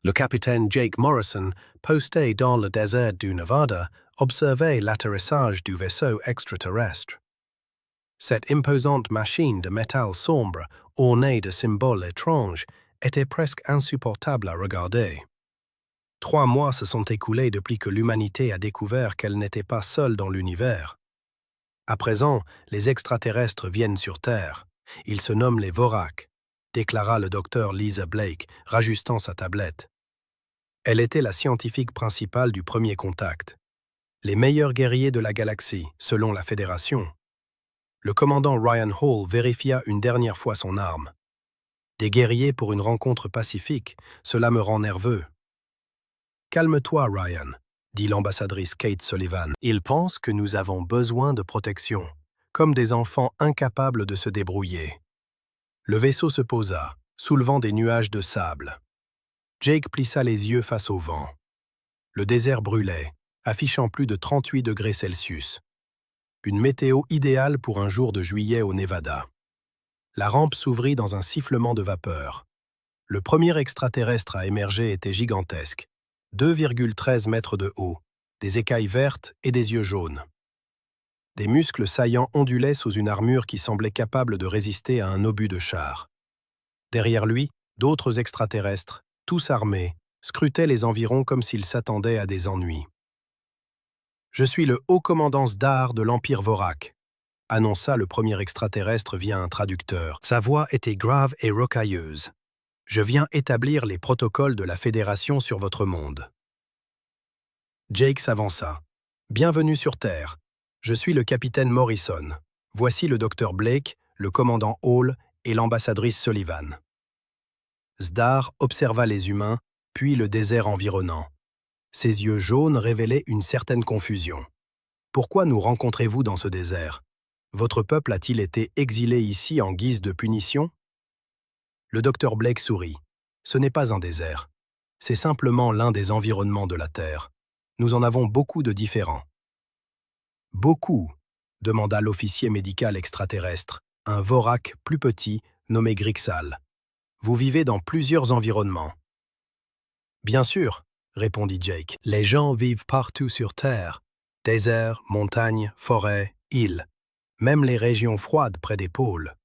Le capitaine Jake Morrison, posté dans le désert du Nevada, observait l'atterrissage du vaisseau extraterrestre. Cette imposante machine de métal sombre, ornée de symboles étranges, était presque insupportable à regarder. 3 mois se sont écoulés depuis que l'humanité a découvert qu'elle n'était pas seule dans l'univers. À présent, les extraterrestres viennent sur Terre. Ils se nomment les Vorak, déclara le docteur Lisa Blake, rajustant sa tablette. Elle était la scientifique principale du premier contact. Les meilleurs guerriers de la galaxie, selon la Fédération. Le commandant Ryan Hall vérifia une dernière fois son arme. Des guerriers pour une rencontre pacifique, cela me rend nerveux. Calme-toi, Ryan, dit l'ambassadrice Kate Sullivan. Ils pensent que nous avons besoin de protection, comme des enfants incapables de se débrouiller. Le vaisseau se posa, soulevant des nuages de sable. Jake plissa les yeux face au vent. Le désert brûlait, affichant plus de 38 degrés Celsius. Une météo idéale pour un jour de juillet au Nevada. La rampe s'ouvrit dans un sifflement de vapeur. Le premier extraterrestre à émerger était gigantesque. 2,13 mètres de haut, des écailles vertes et des yeux jaunes. Des muscles saillants ondulaient sous une armure qui semblait capable de résister à un obus de char. Derrière lui, d'autres extraterrestres, tous armés, scrutaient les environs comme s'ils s'attendaient à des ennuis. « Je suis le haut commandant Zdar de l'Empire Vorak », annonça le premier extraterrestre via un traducteur. Sa voix était grave et rocailleuse. « Je viens établir les protocoles de la Fédération sur votre monde. » Jake s'avança. « Bienvenue sur Terre. Je suis le capitaine Morrison. Voici le docteur Blake, le commandant Hall et l'ambassadrice Sullivan. » Zdar observa les humains, puis le désert environnant. Ses yeux jaunes révélaient une certaine confusion. « Pourquoi nous rencontrez-vous dans ce désert? Votre peuple a-t-il été exilé ici en guise de punition ?» Le docteur Blake sourit. « Ce n'est pas un désert. C'est simplement l'un des environnements de la Terre. Nous en avons beaucoup de différents. » « Beaucoup ?» demanda l'officier médical extraterrestre, un Vorak plus petit, nommé Grixal. « Vous vivez dans plusieurs environnements. » « Bien sûr, » répondit Jake. « Les gens vivent partout sur Terre. Désert, montagnes, forêts, îles. Même les régions froides près des pôles. »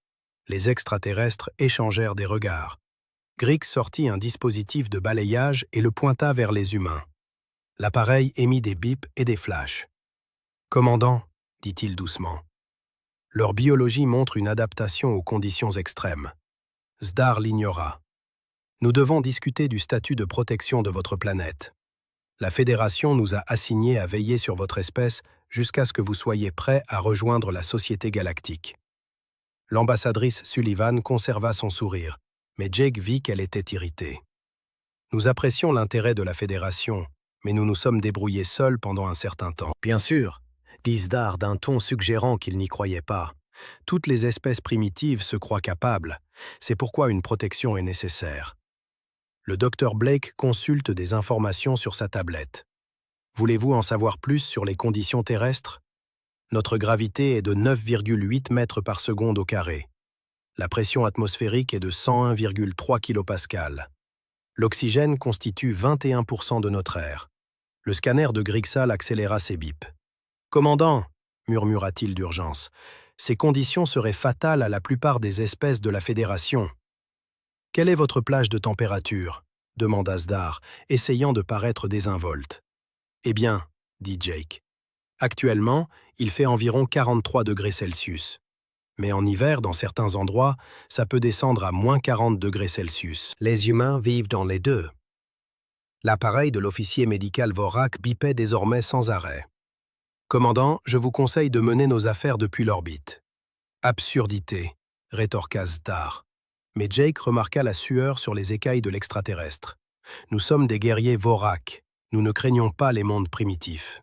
Les extraterrestres échangèrent des regards. Grix sortit un dispositif de balayage et le pointa vers les humains. L'appareil émit des bips et des flashs. « Commandant, » dit-il doucement. « Leur biologie montre une adaptation aux conditions extrêmes. » Zdar l'ignora. « Nous devons discuter du statut de protection de votre planète. La Fédération nous a assignés à veiller sur votre espèce jusqu'à ce que vous soyez prêts à rejoindre la Société Galactique. » L'ambassadrice Sullivan conserva son sourire, mais Jake vit qu'elle était irritée. « Nous apprécions l'intérêt de la Fédération, mais nous nous sommes débrouillés seuls pendant un certain temps. »« Bien sûr, » dit Zdar d'un ton suggérant qu'il n'y croyait pas. « Toutes les espèces primitives se croient capables. C'est pourquoi une protection est nécessaire. » Le docteur Blake consulte des informations sur sa tablette. « Voulez-vous en savoir plus sur les conditions terrestres? Notre gravité est de 9,8 mètres par seconde au carré. La pression atmosphérique est de 101,3 kPa. L'oxygène constitue 21% de notre air. » Le scanner de Grixal accéléra ses bips. « Commandant, » murmura-t-il d'urgence, « ces conditions seraient fatales à la plupart des espèces de la Fédération. » « Quelle est votre plage de température ?» demanda Zdar, essayant de paraître désinvolte. « Eh bien, » dit Jake. « Actuellement, il fait environ 43 degrés Celsius. Mais en hiver, dans certains endroits, ça peut descendre à moins 40 degrés Celsius. Les humains vivent dans les deux. » L'appareil de l'officier médical Vorak bipait désormais sans arrêt. « Commandant, je vous conseille de mener nos affaires depuis l'orbite. »« Absurdité, » rétorqua Zdar. Mais Jake remarqua la sueur sur les écailles de l'extraterrestre. « Nous sommes des guerriers Vorak. Nous ne craignons pas les mondes primitifs. »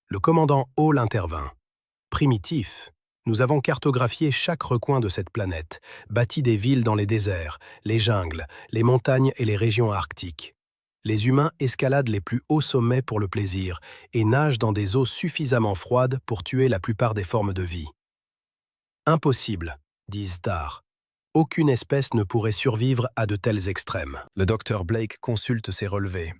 Le commandant Hall intervint. « Primitif. Nous avons cartographié chaque recoin de cette planète, bâti des villes dans les déserts, les jungles, les montagnes et les régions arctiques. Les humains escaladent les plus hauts sommets pour le plaisir et nagent dans des eaux suffisamment froides pour tuer la plupart des formes de vie. »« Impossible, » dit Zdar. Aucune espèce ne pourrait survivre à de tels extrêmes. Le docteur Blake consulte ses relevés.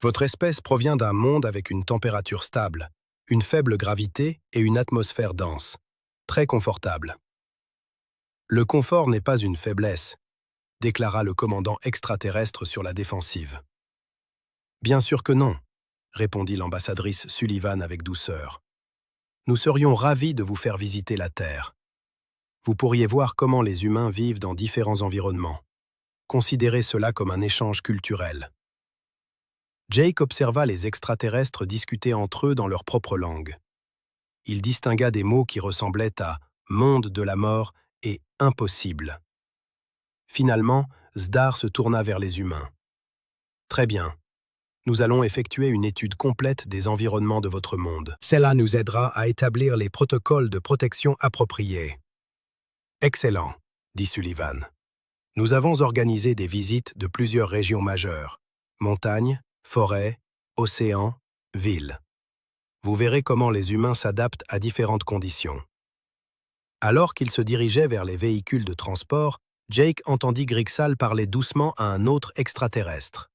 Votre espèce provient d'un monde avec une température stable, une faible gravité et une atmosphère dense, très confortable. Le confort n'est pas une faiblesse, déclara le commandant extraterrestre sur la défensive. Bien sûr que non, répondit l'ambassadrice Sullivan avec douceur. Nous serions ravis de vous faire visiter la Terre. Vous pourriez voir comment les humains vivent dans différents environnements. Considérez cela comme un échange culturel. Jake observa les extraterrestres discuter entre eux dans leur propre langue. Il distingua des mots qui ressemblaient à « monde de la mort » et « impossible ». Finalement, Zdar se tourna vers les humains. « Très bien. Nous allons effectuer une étude complète des environnements de votre monde. Cela nous aidera à établir les protocoles de protection appropriés. » « Excellent, » dit Sullivan. « Nous avons organisé des visites de plusieurs régions majeures. Montagnes, forêts, océans, villes. Vous verrez comment les humains s'adaptent à différentes conditions. » Alors qu'il se dirigeait vers les véhicules de transport, Jake entendit Grixal parler doucement à un autre extraterrestre.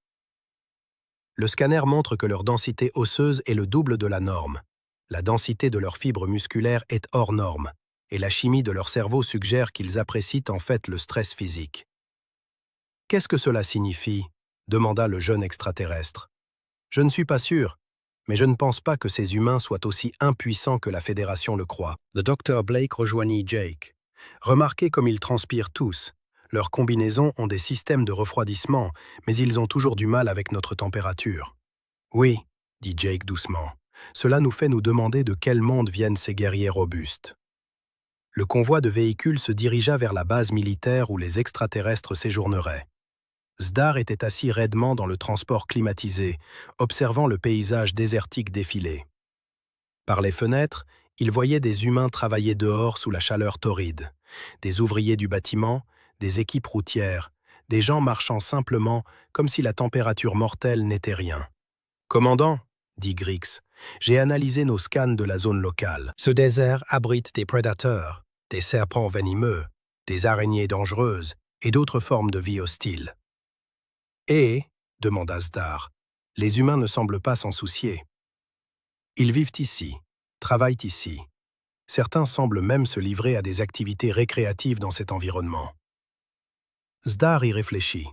Le scanner montre que leur densité osseuse est le double de la norme. La densité de leurs fibres musculaires est hors norme, et la chimie de leur cerveau suggère qu'ils apprécient en fait le stress physique. « Qu'est-ce que cela signifie » demanda le jeune extraterrestre. « Je ne suis pas sûr, mais je ne pense pas que ces humains soient aussi impuissants que la Fédération le croit. » Le docteur Blake rejoignit Jake. « Remarquez comme ils transpirent tous. Leurs combinaisons ont des systèmes de refroidissement, mais ils ont toujours du mal avec notre température. »« Oui, » dit Jake doucement. « Cela nous fait nous demander de quel monde viennent ces guerriers robustes. » Le convoi de véhicules se dirigea vers la base militaire où les extraterrestres séjourneraient. Zdar était assis raidement dans le transport climatisé, observant le paysage désertique défiler. Par les fenêtres, il voyait des humains travailler dehors sous la chaleur torride, des ouvriers du bâtiment, des équipes routières, des gens marchant simplement comme si la température mortelle n'était rien. « Commandant, » dit Grix, « j'ai analysé nos scans de la zone locale. Ce désert abrite des prédateurs, des serpents venimeux, des araignées dangereuses et d'autres formes de vie hostiles. » « Et, » demanda Zdar, « les humains ne semblent pas s'en soucier. Ils vivent ici, travaillent ici. Certains semblent même se livrer à des activités récréatives dans cet environnement. » Zdar y réfléchit.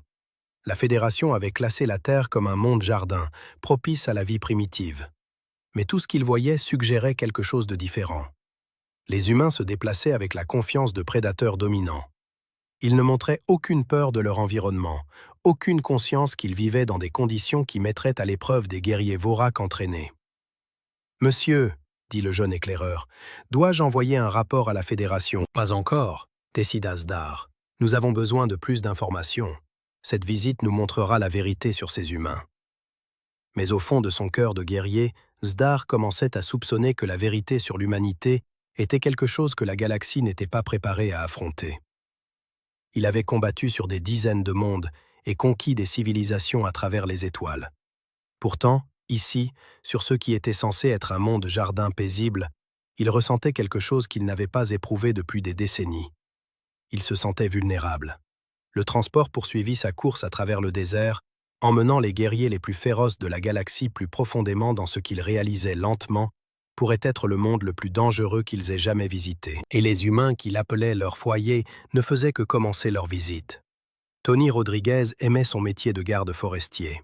La Fédération avait classé la Terre comme un monde jardin, propice à la vie primitive. Mais tout ce qu'il voyait suggérait quelque chose de différent. Les humains se déplaçaient avec la confiance de prédateurs dominants. Ils ne montraient aucune peur de leur environnement, aucune conscience qu'ils vivaient dans des conditions qui mettraient à l'épreuve des guerriers voraques entraînés. « Monsieur, » dit le jeune éclaireur, « dois-je envoyer un rapport à la Fédération ?»« Pas encore, » décida Zdar. « Nous avons besoin de plus d'informations. Cette visite nous montrera la vérité sur ces humains. » Mais au fond de son cœur de guerrier, Zdar commençait à soupçonner que la vérité sur l'humanité était quelque chose que la galaxie n'était pas préparée à affronter. Il avait combattu sur des dizaines de mondes et conquis des civilisations à travers les étoiles. Pourtant, ici, sur ce qui était censé être un monde jardin paisible, il ressentait quelque chose qu'il n'avait pas éprouvé depuis des décennies. Il se sentait vulnérable. Le transport poursuivit sa course à travers le désert, emmenant les guerriers les plus féroces de la galaxie plus profondément dans ce qu'ils réalisaient lentement pourrait être le monde le plus dangereux qu'ils aient jamais visité. Et les humains qui l'appelaient leur foyer ne faisaient que commencer leur visite. Tony Rodriguez aimait son métier de garde forestier.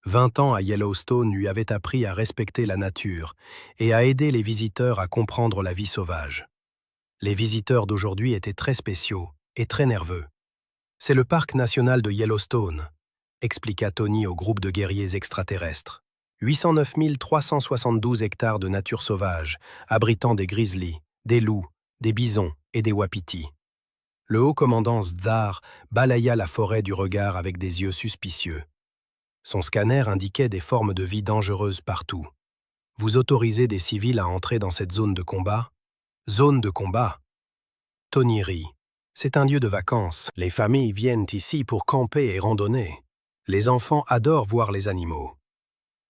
20 ans à Yellowstone lui avaient appris à respecter la nature et à aider les visiteurs à comprendre la vie sauvage. Les visiteurs d'aujourd'hui étaient très spéciaux et très nerveux. « C'est le parc national de Yellowstone », expliqua Tony au groupe de guerriers extraterrestres. 809 372 hectares de nature sauvage, abritant des grizzlies, des loups, des bisons et des wapitis. Le haut commandant Zdar balaya la forêt du regard avec des yeux suspicieux. Son scanner indiquait des formes de vie dangereuses partout. « Vous autorisez des civils à entrer dans cette zone de combat ?»« Zone de combat ?» Tony rit. « C'est un lieu de vacances. Les familles viennent ici pour camper et randonner. Les enfants adorent voir les animaux. »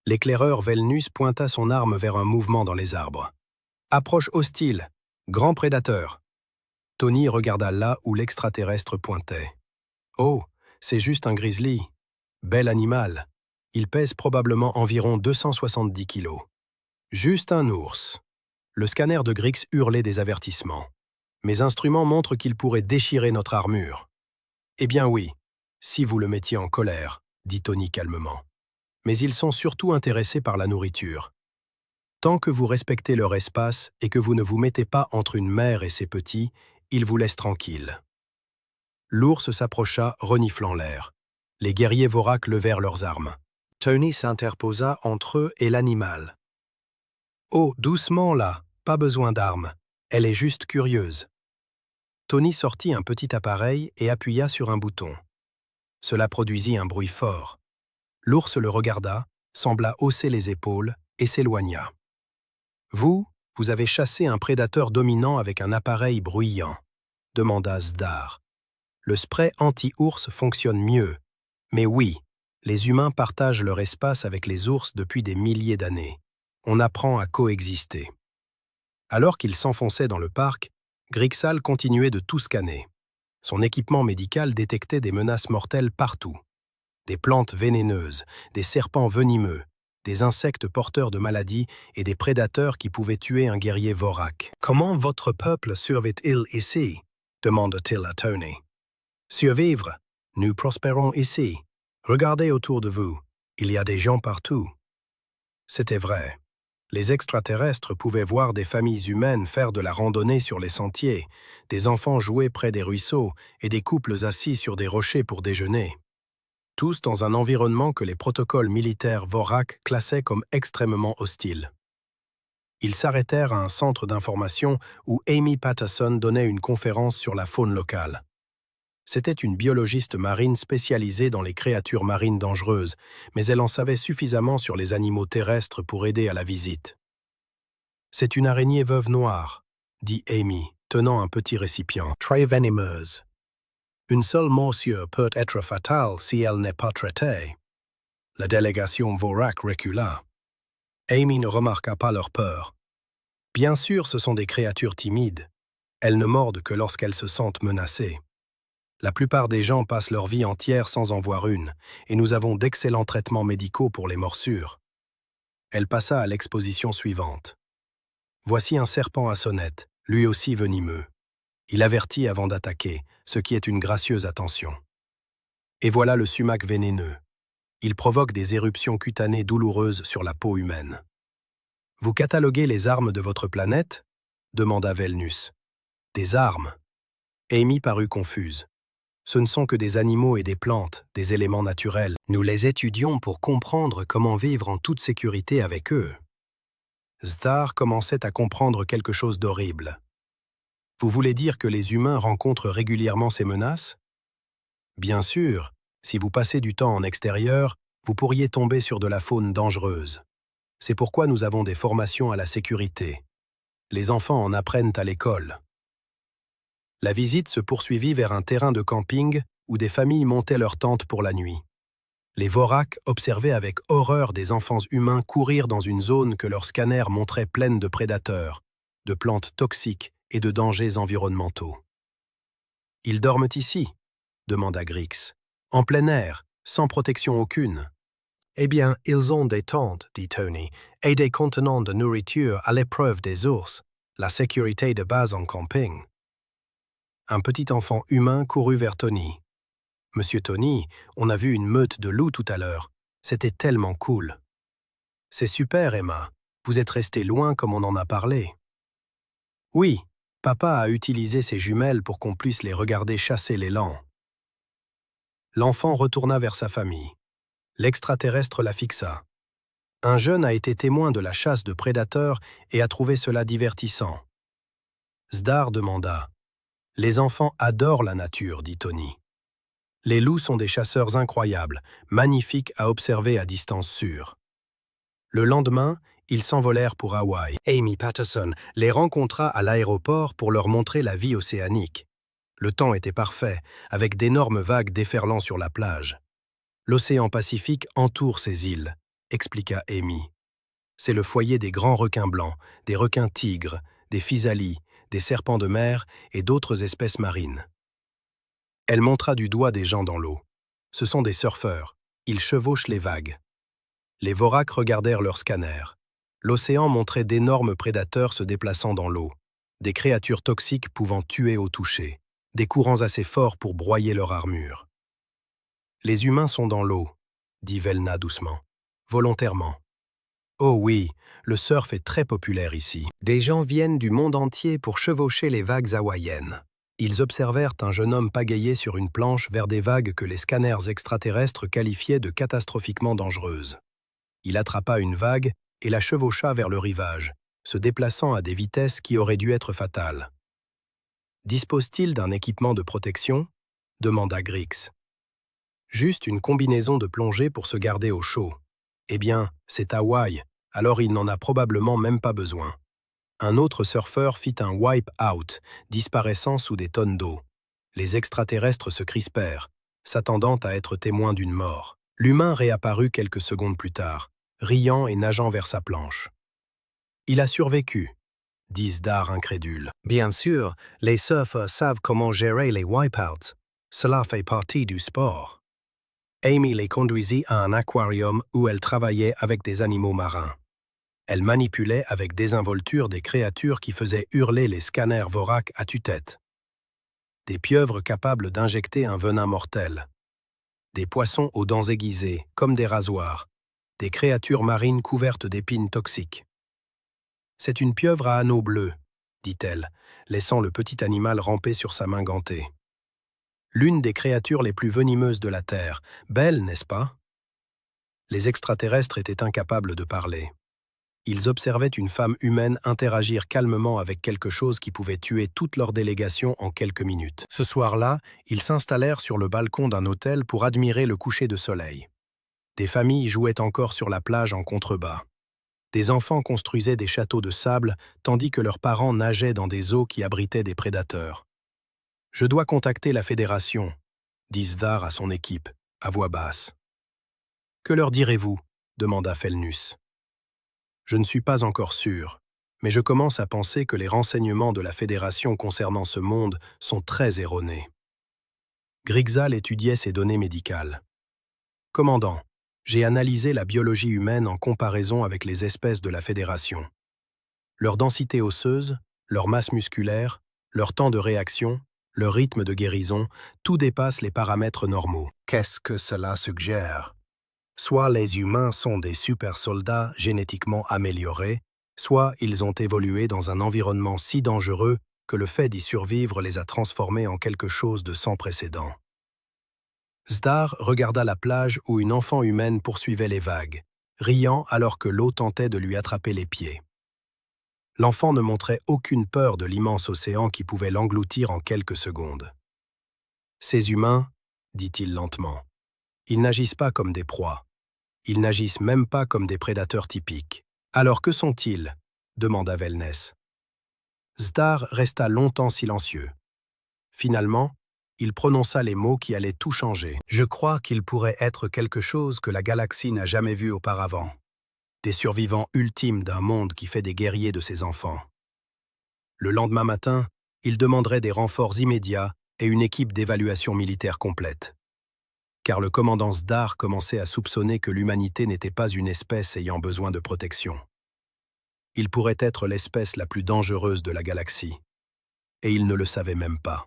L'éclaireur Velnus pointa son arme vers un mouvement dans les arbres. « Approche hostile, grand prédateur. » Tony regarda là où l'extraterrestre pointait. « Oh, c'est juste un grizzly. Bel animal. Il pèse probablement environ 270 kilos. Juste un ours. » Le scanner de Grix hurlait des avertissements. « Mes instruments montrent qu'il pourrait déchirer notre armure. »« Eh bien oui, si vous le mettiez en colère, » dit Tony calmement. « Mais ils sont surtout intéressés par la nourriture. Tant que vous respectez leur espace et que vous ne vous mettez pas entre une mère et ses petits, ils vous laissent tranquille. » L'ours s'approcha, reniflant l'air. Les guerriers Vorak levèrent leurs armes. Tony s'interposa entre eux et l'animal. « Oh, doucement là, pas besoin d'armes. Elle est juste curieuse. » Tony sortit un petit appareil et appuya sur un bouton. Cela produisit un bruit fort. L'ours le regarda, sembla hausser les épaules et s'éloigna. « Vous avez chassé un prédateur dominant avec un appareil bruyant, » demanda Zdar. « Le spray anti-ours fonctionne mieux. Mais oui, les humains partagent leur espace avec les ours depuis des milliers d'années. On apprend à coexister. » Alors qu'il s'enfonçait dans le parc, Grixal continuait de tout scanner. Son équipement médical détectait des menaces mortelles partout. Des plantes vénéneuses, des serpents venimeux, des insectes porteurs de maladies et des prédateurs qui pouvaient tuer un guerrier Vorak. « Comment votre peuple survit-il ici » demanda-t-il à Tony. « Survivre, nous prospérons ici. Regardez autour de vous, il y a des gens partout. » C'était vrai. Les extraterrestres pouvaient voir des familles humaines faire de la randonnée sur les sentiers, des enfants jouer près des ruisseaux et des couples assis sur des rochers pour déjeuner. Tous dans un environnement que les protocoles militaires Vorak classaient comme extrêmement hostile. Ils s'arrêtèrent à un centre d'information où Amy Patterson donnait une conférence sur la faune locale. C'était une biologiste marine spécialisée dans les créatures marines dangereuses, mais elle en savait suffisamment sur les animaux terrestres pour aider à la visite. « C'est une araignée veuve noire, » dit Amy, tenant un petit récipient. « Très venimeuse. Une seule morsure peut être fatale si elle n'est pas traitée. » La délégation Vorak recula. Amy ne remarqua pas leur peur. Bien sûr, ce sont des créatures timides. Elles ne mordent que lorsqu'elles se sentent menacées. La plupart des gens passent leur vie entière sans en voir une, et nous avons d'excellents traitements médicaux pour les morsures. Elle passa à l'exposition suivante. Voici un serpent à sonnette, lui aussi venimeux. Il avertit avant d'attaquer, ce qui est une gracieuse attention. Et voilà le sumac vénéneux. Il provoque des éruptions cutanées douloureuses sur la peau humaine. « Vous cataloguez les armes de votre planète » demanda Velnus. « Des armes ?» Amy parut confuse. Ce ne sont que des animaux et des plantes, des éléments naturels. Nous les étudions pour comprendre comment vivre en toute sécurité avec eux. Zdar commençait à comprendre quelque chose d'horrible. Vous voulez dire que les humains rencontrent régulièrement ces menaces? Bien sûr, si vous passez du temps en extérieur, vous pourriez tomber sur de la faune dangereuse. C'est pourquoi nous avons des formations à la sécurité. Les enfants en apprennent à l'école. La visite se poursuivit vers un terrain de camping où des familles montaient leurs tentes pour la nuit. Les Vorak observaient avec horreur des enfants humains courir dans une zone que leur scanner montrait pleine de prédateurs, de plantes toxiques et de dangers environnementaux. « Ils dorment ici ?» demanda Grix. « En plein air, sans protection aucune. »« Eh bien, ils ont des tentes, » dit Tony, « et des contenants de nourriture à l'épreuve des ours, la sécurité de base en camping. » Un petit enfant humain courut vers Tony. « Monsieur Tony, on a vu une meute de loups tout à l'heure. C'était tellement cool. »« C'est super, Emma. Vous êtes resté loin comme on en a parlé. »« Oui, papa a utilisé ses jumelles pour qu'on puisse les regarder chasser l'élan. » L'enfant retourna vers sa famille. L'extraterrestre la fixa. Un jeune a été témoin de la chasse de prédateurs et a trouvé cela divertissant. Zdar demanda. « Les enfants adorent la nature, » dit Tony. « Les loups sont des chasseurs incroyables, magnifiques à observer à distance sûre. » Le lendemain, ils s'envolèrent pour Hawaï. Amy Patterson les rencontra à l'aéroport pour leur montrer la vie océanique. Le temps était parfait, avec d'énormes vagues déferlant sur la plage. « L'océan Pacifique entoure ces îles, » expliqua Amy. « C'est le foyer des grands requins blancs, des requins tigres, des physalis, des serpents de mer et d'autres espèces marines. Elle montra du doigt des gens dans l'eau. Ce sont des surfeurs. Ils chevauchent les vagues. Les Voraques regardèrent leur scanner. L'océan montrait d'énormes prédateurs se déplaçant dans l'eau, des créatures toxiques pouvant tuer au toucher, des courants assez forts pour broyer leur armure. Les humains sont dans l'eau, dit Velna doucement, volontairement. Oh oui, le surf est très populaire ici. Des gens viennent du monde entier pour chevaucher les vagues hawaïennes. Ils observèrent un jeune homme pagayer sur une planche vers des vagues que les scanners extraterrestres qualifiaient de catastrophiquement dangereuses. Il attrapa une vague et la chevaucha vers le rivage, se déplaçant à des vitesses qui auraient dû être fatales. « Dispose-t-il d'un équipement de protection » demanda Grix. « Juste une combinaison de plongée pour se garder au chaud. Eh bien, c'est Hawaï, alors il n'en a probablement même pas besoin. » Un autre surfeur fit un wipe-out, disparaissant sous des tonnes d'eau. Les extraterrestres se crispèrent, s'attendant à être témoins d'une mort. L'humain réapparut quelques secondes plus tard, riant et nageant vers sa planche. « Il a survécu », dit Zdar incrédule. « Bien sûr, les surfeurs savent comment gérer les wipe-outs. Cela fait partie du sport. » Amy les conduisit à un aquarium où elle travaillait avec des animaux marins. Elle manipulait avec désinvolture des créatures qui faisaient hurler les scanners Vorak à tue-tête. Des pieuvres capables d'injecter un venin mortel. Des poissons aux dents aiguisées, comme des rasoirs. Des créatures marines couvertes d'épines toxiques. « C'est une pieuvre à anneaux bleus, » dit-elle, laissant le petit animal ramper sur sa main gantée. « L'une des créatures les plus venimeuses de la Terre. Belle, n'est-ce pas ?» Les extraterrestres étaient incapables de parler. Ils observaient une femme humaine interagir calmement avec quelque chose qui pouvait tuer toute leur délégation en quelques minutes. Ce soir-là, ils s'installèrent sur le balcon d'un hôtel pour admirer le coucher de soleil. Des familles jouaient encore sur la plage en contrebas. Des enfants construisaient des châteaux de sable, tandis que leurs parents nageaient dans des eaux qui abritaient des prédateurs. « Je dois contacter la Fédération », dit Zdar à son équipe, à voix basse. « Que leur direz-vous » demanda Felnus. « Je ne suis pas encore sûr, mais je commence à penser que les renseignements de la Fédération concernant ce monde sont très erronés. » Grixal étudiait ses données médicales. « Commandant, j'ai analysé la biologie humaine en comparaison avec les espèces de la Fédération. Leur densité osseuse, leur masse musculaire, leur temps de réaction, leur rythme de guérison, tout dépasse les paramètres normaux. Qu'est-ce que cela suggère? Soit les humains sont des super-soldats génétiquement améliorés, soit ils ont évolué dans un environnement si dangereux que le fait d'y survivre les a transformés en quelque chose de sans précédent. » Zdar regarda la plage où une enfant humaine poursuivait les vagues, riant alors que l'eau tentait de lui attraper les pieds. L'enfant ne montrait aucune peur de l'immense océan qui pouvait l'engloutir en quelques secondes. « Ces humains, dit-il lentement, ils n'agissent pas comme des proies. Ils n'agissent même pas comme des prédateurs typiques. Alors que sont-ils » demanda Velnès. Zdar resta longtemps silencieux. Finalement, il prononça les mots qui allaient tout changer. « Je crois qu'ils pourraient être quelque chose que la galaxie n'a jamais vu auparavant. Des survivants ultimes d'un monde qui fait des guerriers de ses enfants. Le lendemain matin, il demanderait des renforts immédiats et une équipe d'évaluation militaire complète. Car le commandant Zdar commençait à soupçonner que l'humanité n'était pas une espèce ayant besoin de protection. Il pourrait être l'espèce la plus dangereuse de la galaxie. Et il ne le savait même pas.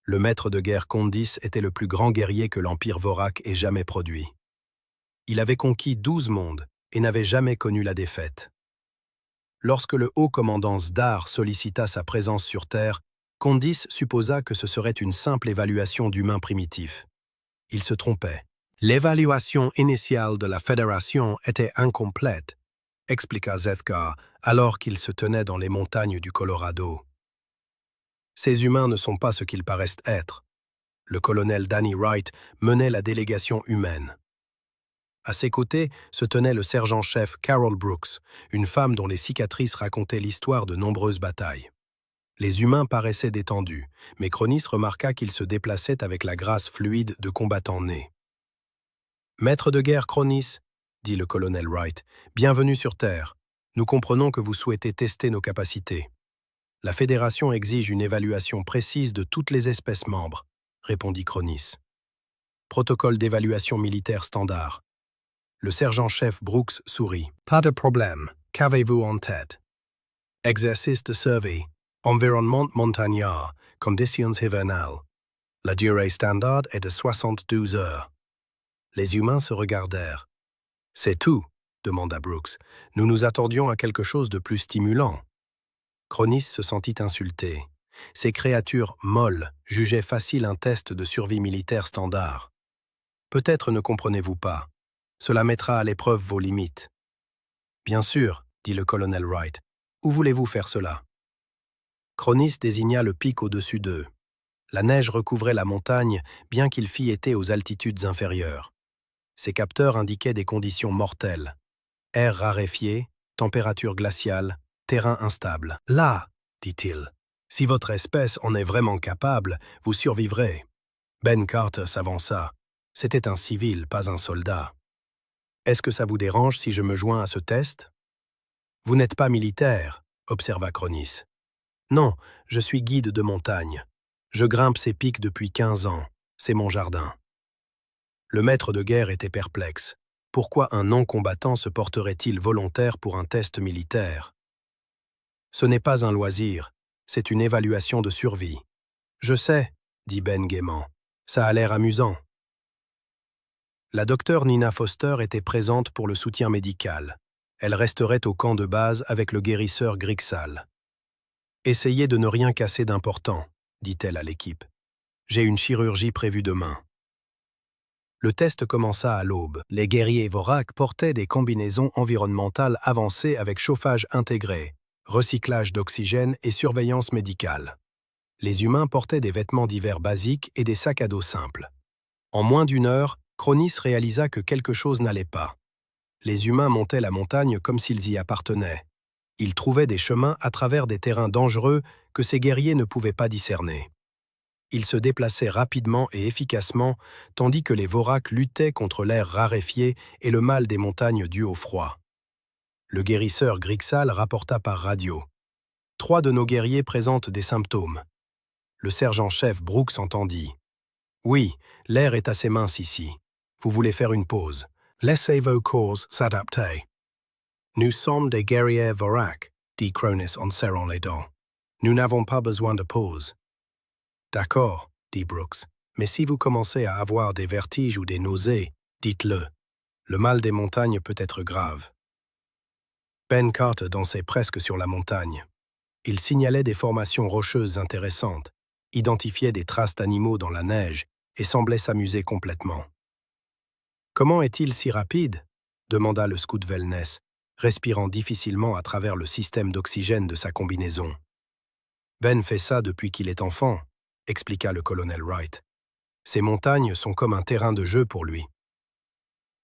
Le maître de guerre Kondis était le plus grand guerrier que l'Empire Vorak ait jamais produit. Il avait conquis 12 mondes et n'avait jamais connu la défaite. Lorsque le haut commandant Zdar sollicita sa présence sur Terre, Kondis supposa que ce serait une simple évaluation d'humains primitifs. Il se trompait. L'évaluation initiale de la Fédération était incomplète, expliqua Zethkar, alors qu'il se tenait dans les montagnes du Colorado. Ces humains ne sont pas ce qu'ils paraissent être. Le colonel Danny Wright menait la délégation humaine. À ses côtés se tenait le sergent-chef Carol Brooks, une femme dont les cicatrices racontaient l'histoire de nombreuses batailles. Les humains paraissaient détendus, mais Cronis remarqua qu'ils se déplaçaient avec la grâce fluide de combattants nés. « Maître de guerre Cronis, » dit le colonel Wright, « bienvenue sur Terre. Nous comprenons que vous souhaitez tester nos capacités. » La Fédération exige une évaluation précise de toutes les espèces membres, répondit Cronis. Protocole d'évaluation militaire standard. Le sergent-chef Brooks sourit. Pas de problème. Qu'avez-vous en tête? Exercice de survie. Environnement montagnard. Conditions hivernales. La durée standard est de 72 heures. Les humains se regardèrent. C'est tout, demanda Brooks. Nous nous attendions à quelque chose de plus stimulant. Cronis se sentit insulté. Ces créatures molles jugeaient facile un test de survie militaire standard. Peut-être ne comprenez-vous pas. Cela mettra à l'épreuve vos limites. Bien sûr, dit le colonel Wright. Où voulez-vous faire cela? Cronis désigna le pic au-dessus d'eux. La neige recouvrait la montagne, bien qu'il fît été aux altitudes inférieures. Ses capteurs indiquaient des conditions mortelles. Air raréfié, température glaciale, terrain instable. Là, dit-il, si votre espèce en est vraiment capable, vous survivrez. Ben Carter s'avança. C'était un civil, pas un soldat. Est-ce que ça vous dérange si je me joins à ce test? Vous n'êtes pas militaire, observa Cronis. Non, je suis guide de montagne. Je grimpe ces pics depuis 15 ans. C'est mon jardin. Le maître de guerre était perplexe. Pourquoi un non-combattant se porterait-il volontaire pour un test militaire? Ce n'est pas un loisir, c'est une évaluation de survie. Je sais, dit Ben gaiement. Ça a l'air amusant. La docteure Nina Foster était présente pour le soutien médical. Elle resterait au camp de base avec le guérisseur Grixal. Essayez de ne rien casser d'important, dit-elle à l'équipe. J'ai une chirurgie prévue demain. Le test commença à l'aube. Les guerriers Vorak portaient des combinaisons environnementales avancées avec chauffage intégré, recyclage d'oxygène et surveillance médicale. Les humains portaient des vêtements d'hiver basiques et des sacs à dos simples. En moins d'une heure, Cronis réalisa que quelque chose n'allait pas. Les humains montaient la montagne comme s'ils y appartenaient. Ils trouvaient des chemins à travers des terrains dangereux que ces guerriers ne pouvaient pas discerner. Ils se déplaçaient rapidement et efficacement, tandis que les Vorak luttaient contre l'air raréfié et le mal des montagnes dû au froid. Le guérisseur Grixal rapporta par radio. 3 de nos guerriers présentent des symptômes. Le sergent-chef Brooks entendit. Oui, l'air est assez mince ici. Vous voulez faire une pause. Laissez vos corps s'adapter. Nous sommes des guerriers Vorak, dit Cronis en serrant les dents. Nous n'avons pas besoin de pause. D'accord, dit Brooks, mais si vous commencez à avoir des vertiges ou des nausées, dites-le. Le mal des montagnes peut être grave. Ben Carter dansait presque sur la montagne. Il signalait des formations rocheuses intéressantes, identifiait des traces d'animaux dans la neige et semblait s'amuser complètement. « Comment est-il si rapide ?» demanda le scout Wellness, respirant difficilement à travers le système d'oxygène de sa combinaison. « Ben fait ça depuis qu'il est enfant, » expliqua le colonel Wright. Ces montagnes sont comme un terrain de jeu pour lui.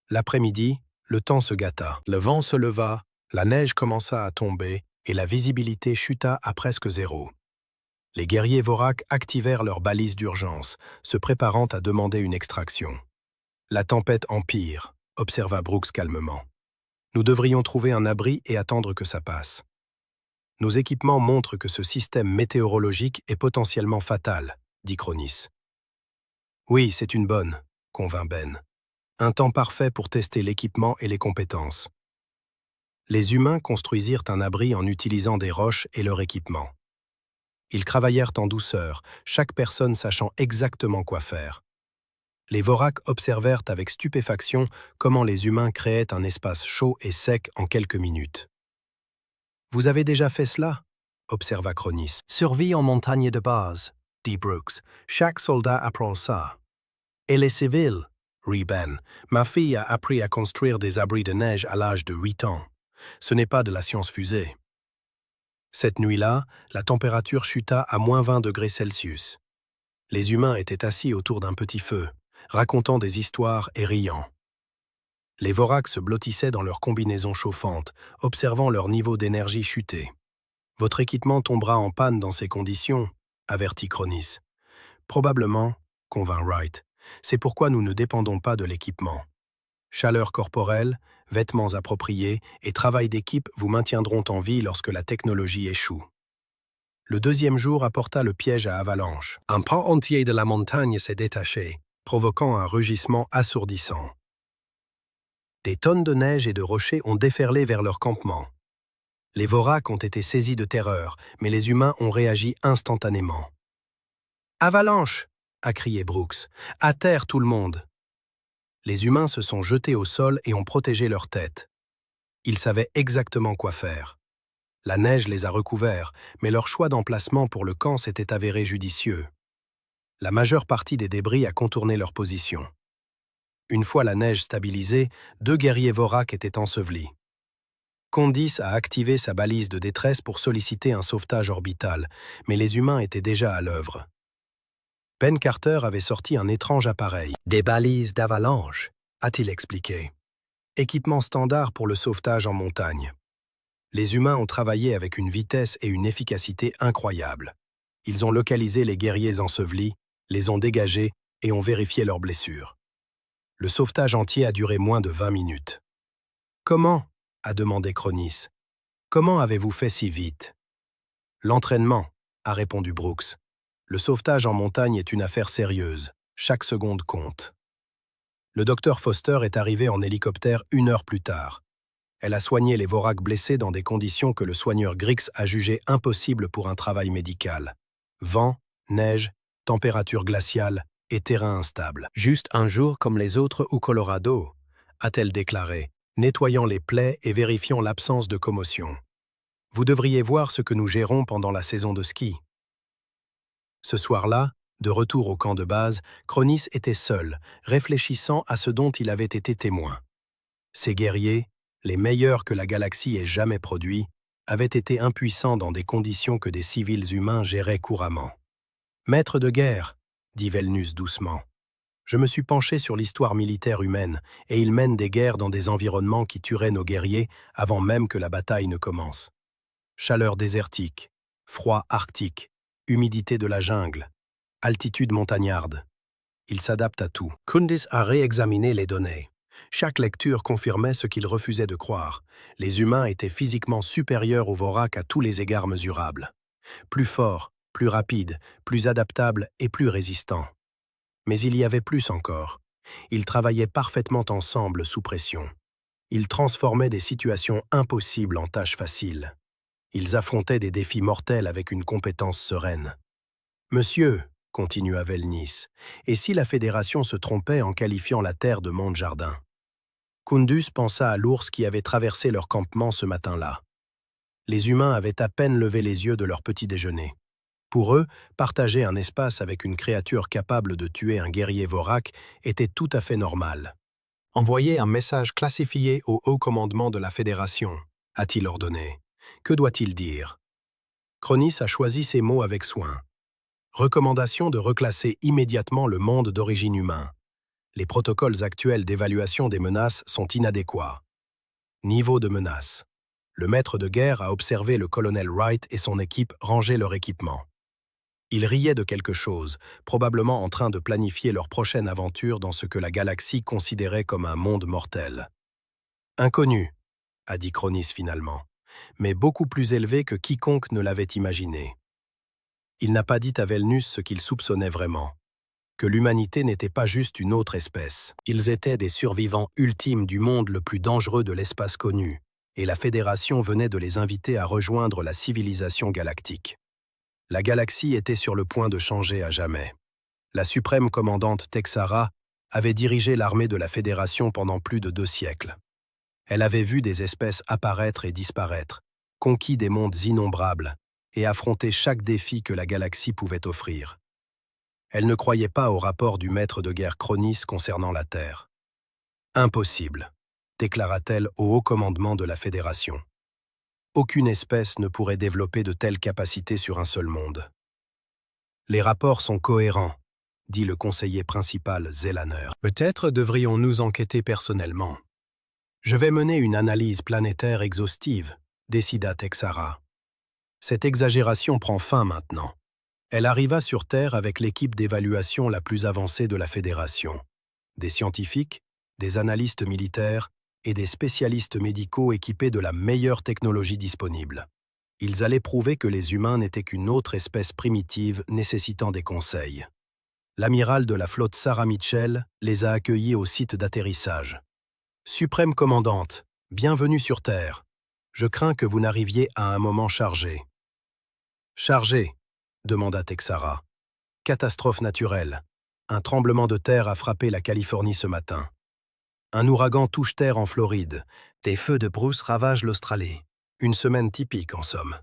L'après-midi, le temps se gâta. Le vent se leva, la neige commença à tomber et la visibilité chuta à presque zéro. Les guerriers Vorak activèrent leurs balises d'urgence, se préparant à demander une extraction. La tempête empire, observa Brooks calmement. Nous devrions trouver un abri et attendre que ça passe. Nos équipements montrent que ce système météorologique est potentiellement fatal, dit Cronis. Oui, c'est une bonne, convint Ben. Un temps parfait pour tester l'équipement et les compétences. Les humains construisirent un abri en utilisant des roches et leur équipement. Ils travaillèrent en douceur, chaque personne sachant exactement quoi faire. Les Vorak observèrent avec stupéfaction comment les humains créaient un espace chaud et sec en quelques minutes. « Vous avez déjà fait cela ?» observa Cronis. « Survie en montagne de base, dit Brooks. Chaque soldat apprend ça. Et les civils, rit Ben. Ma fille a appris à construire des abris de neige à l'âge de 8 ans. Ce n'est pas de la science-fusée. » Cette nuit-là, la température chuta à moins 20 degrés Celsius. Les humains étaient assis autour d'un petit feu, racontant des histoires et riant. Les Vorak se blottissaient dans leurs combinaisons chauffantes, observant leur niveau d'énergie chuter. « Votre équipement tombera en panne dans ces conditions, » avertit Cronis. « Probablement, » convint Wright. « C'est pourquoi nous ne dépendons pas de l'équipement. Chaleur corporelle, vêtements appropriés et travail d'équipe vous maintiendront en vie lorsque la technologie échoue. » Le deuxième jour apporta le piège à avalanche. Un pan entier de la montagne s'est détaché, provoquant un rugissement assourdissant. Des tonnes de neige et de rochers ont déferlé vers leur campement. Les Voraques ont été saisis de terreur, mais les humains ont réagi instantanément. « Avalanche !» a crié Brooks. « À terre tout le monde !» Les humains se sont jetés au sol et ont protégé leur tête. Ils savaient exactement quoi faire. La neige les a recouverts, mais leur choix d'emplacement pour le camp s'était avéré judicieux. La majeure partie des débris a contourné leur position. Une fois la neige stabilisée, 2 guerriers Vorak étaient ensevelis. Condis a activé sa balise de détresse pour solliciter un sauvetage orbital, mais les humains étaient déjà à l'œuvre. Ben Carter avait sorti un étrange appareil. « Des balises d'avalanche », a-t-il expliqué. Équipement standard pour le sauvetage en montagne. Les humains ont travaillé avec une vitesse et une efficacité incroyables. Ils ont localisé les guerriers ensevelis, les ont dégagés et ont vérifié leurs blessures. Le sauvetage entier a duré moins de 20 minutes. « Comment ?» a demandé Cronis. « Comment avez-vous fait si vite ?»« L'entraînement », a répondu Brooks. « Le sauvetage en montagne est une affaire sérieuse. Chaque seconde compte. » Le docteur Foster est arrivé en hélicoptère 1 heure plus tard. Elle a soigné les Vorak blessés dans des conditions que le soigneur Grix a jugées impossibles pour un travail médical. Vent, neige, température glaciale et terrain instable. « Juste un jour comme les autres au Colorado », a-t-elle déclaré, nettoyant les plaies et vérifiant l'absence de commotion. « Vous devriez voir ce que nous gérons pendant la saison de ski. » Ce soir-là, de retour au camp de base, Cronis était seul, réfléchissant à ce dont il avait été témoin. Ces guerriers, les meilleurs que la galaxie ait jamais produits, avaient été impuissants dans des conditions que des civils humains géraient couramment. « Maître de guerre », dit Velnus doucement, « je me suis penché sur l'histoire militaire humaine, et ils mènent des guerres dans des environnements qui tueraient nos guerriers avant même que la bataille ne commence. Chaleur désertique, froid arctique, humidité de la jungle, altitude montagnarde. Ils s'adaptent à tout. » Condis a réexaminé les données. Chaque lecture confirmait ce qu'il refusait de croire. Les humains étaient physiquement supérieurs aux Vorak à tous les égards mesurables. Plus forts, plus rapides, plus adaptables et plus résistants. Mais il y avait plus encore. Ils travaillaient parfaitement ensemble sous pression. Ils transformaient des situations impossibles en tâches faciles. Ils affrontaient des défis mortels avec une compétence sereine. « Monsieur », continua Velnis, « et si la Fédération se trompait en qualifiant la Terre de monde jardin ?» Kundus pensa à l'ours qui avait traversé leur campement ce matin-là. Les humains avaient à peine levé les yeux de leur petit déjeuner. Pour eux, partager un espace avec une créature capable de tuer un guerrier Vorak était tout à fait normal. « Envoyez un message classifié au haut commandement de la Fédération », a-t-il ordonné. « Que doit-il dire ?» Cronis a choisi ces mots avec soin. Recommandation de reclasser immédiatement le monde d'origine humain. Les protocoles actuels d'évaluation des menaces sont inadéquats. Niveau de menace. Le maître de guerre a observé le colonel Wright et son équipe ranger leur équipement. Ils riaient de quelque chose, probablement en train de planifier leur prochaine aventure dans ce que la galaxie considérait comme un monde mortel. Inconnu, a dit Cronis finalement, mais beaucoup plus élevé que quiconque ne l'avait imaginé. Il n'a pas dit à Velnus ce qu'il soupçonnait vraiment. Que l'humanité n'était pas juste une autre espèce. Ils étaient des survivants ultimes du monde le plus dangereux de l'espace connu, et la Fédération venait de les inviter à rejoindre la civilisation galactique. La galaxie était sur le point de changer à jamais. La suprême commandante Texara avait dirigé l'armée de la Fédération pendant plus de 2 siècles. Elle avait vu des espèces apparaître et disparaître, conquis des mondes innombrables, et affronté chaque défi que la galaxie pouvait offrir. Elle ne croyait pas au rapport du maître de guerre Cronis concernant la Terre. « Impossible », déclara-t-elle au haut commandement de la Fédération. « Aucune espèce ne pourrait développer de telles capacités sur un seul monde. »« Les rapports sont cohérents », dit le conseiller principal Zelaner. « Peut-être devrions-nous enquêter personnellement. »« Je vais mener une analyse planétaire exhaustive », décida Texara. « Cette exagération prend fin maintenant. » Elle arriva sur Terre avec l'équipe d'évaluation la plus avancée de la Fédération. Des scientifiques, des analystes militaires et des spécialistes médicaux équipés de la meilleure technologie disponible. Ils allaient prouver que les humains n'étaient qu'une autre espèce primitive nécessitant des conseils. L'amiral de la flotte Sarah Mitchell les a accueillis au site d'atterrissage. « Suprême commandante, bienvenue sur Terre. Je crains que vous n'arriviez à un moment chargé. »« Chargé ?» demanda Texara. « Catastrophe naturelle. Un tremblement de terre a frappé la Californie ce matin. Un ouragan touche terre en Floride. Des feux de brousse ravagent l'Australie. Une semaine typique, en somme. »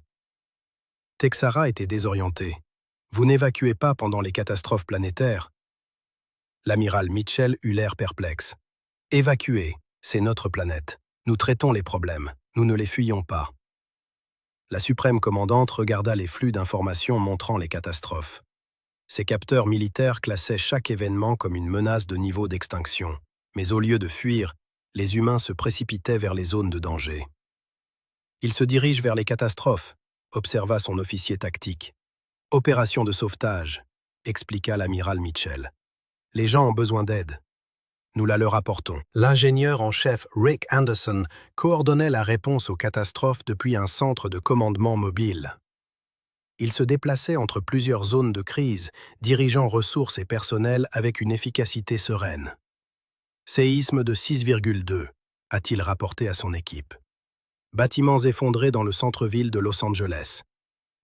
Texara était désorienté. « Vous n'évacuez pas pendant les catastrophes planétaires ?» L'amiral Mitchell eut l'air perplexe. « Évacuer, c'est notre planète. Nous traitons les problèmes. Nous ne les fuyons pas. » La suprême commandante regarda les flux d'informations montrant les catastrophes. Ses capteurs militaires classaient chaque événement comme une menace de niveau d'extinction. Mais au lieu de fuir, les humains se précipitaient vers les zones de danger. « Ils se dirigent vers les catastrophes », observa son officier tactique. « Opération de sauvetage », expliqua l'amiral Mitchell. « Les gens ont besoin d'aide. Nous la leur apportons. » L'ingénieur en chef Rick Anderson coordonnait la réponse aux catastrophes depuis un centre de commandement mobile. Il se déplaçait entre plusieurs zones de crise, dirigeant ressources et personnel avec une efficacité sereine. « Séisme de 6,2 », a-t-il rapporté à son équipe. « Bâtiments effondrés dans le centre-ville de Los Angeles.